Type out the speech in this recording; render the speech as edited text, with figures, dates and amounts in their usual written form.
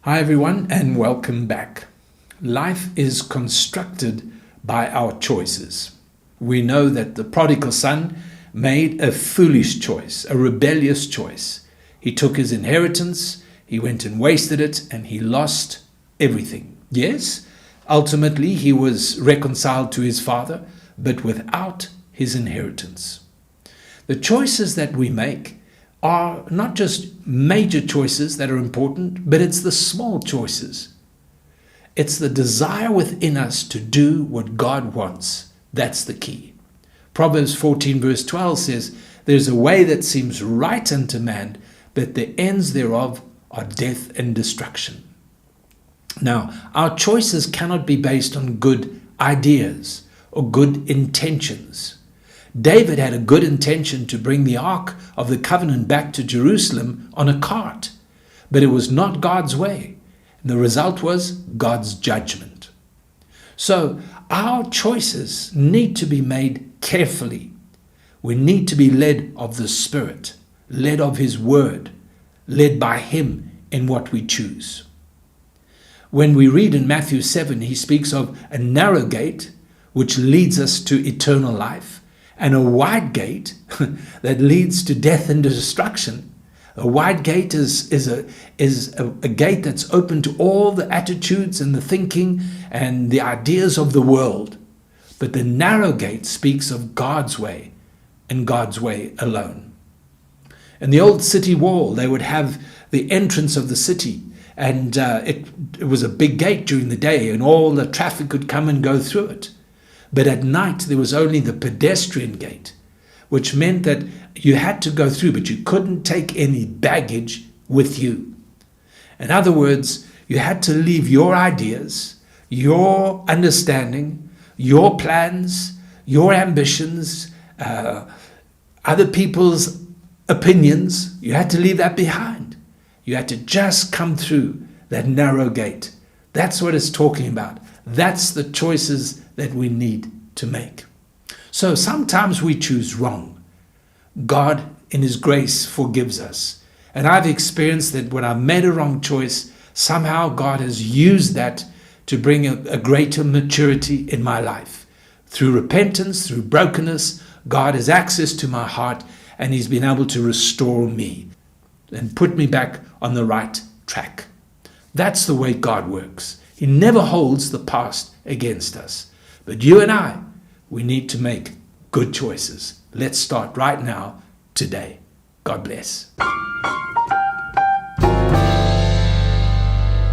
Hi everyone, and welcome back. Life is constructed by our choices. We know that the prodigal son made a foolish choice, a rebellious choice. He took his inheritance, he went and wasted it, and he lost everything. Yes, ultimately he was reconciled to his father, but without his inheritance. The choices that we make are not just major choices that are important, but it's the small choices. It's the desire within us to do what God wants. That's the key. Proverbs 14 verse 12 says, "There's a way that seems right unto man, but the ends thereof are death and destruction." Now, our choices cannot be based on good ideas or good intentions. David had a good intention to bring the Ark of the Covenant back to Jerusalem on a cart, but it was not God's way. The result was God's judgment. So our choices need to be made carefully. We need to be led of the Spirit, led of His Word, led by Him in what we choose. When we read in Matthew 7, He speaks of a narrow gate which leads us to eternal life, and a wide gate that leads to death and destruction. A wide gate is a gate that's open to all the attitudes and the thinking and the ideas of the world. But the narrow gate speaks of God's way and God's way alone. In the old city wall, they would have the entrance of the city, and it was a big gate during the day, and all the traffic could come and go through it. But at night, there was only the pedestrian gate, which meant that you had to go through, but you couldn't take any baggage with you. In other words, you had to leave your ideas, your understanding, your plans, your ambitions, other people's opinions. You had to leave that behind. You had to just come through that narrow gate. That's what it's talking about. That's the choices that we need to make. So sometimes we choose wrong. God, in His grace, forgives us. And I've experienced that when I've made a wrong choice, somehow God has used that to bring a greater maturity in my life. Through repentance, through brokenness, God has access to my heart, and He's been able to restore me and put me back on the right track. That's the way God works. He never holds the past against us. But you and I, we need to make good choices. Let's start right now, today. God bless.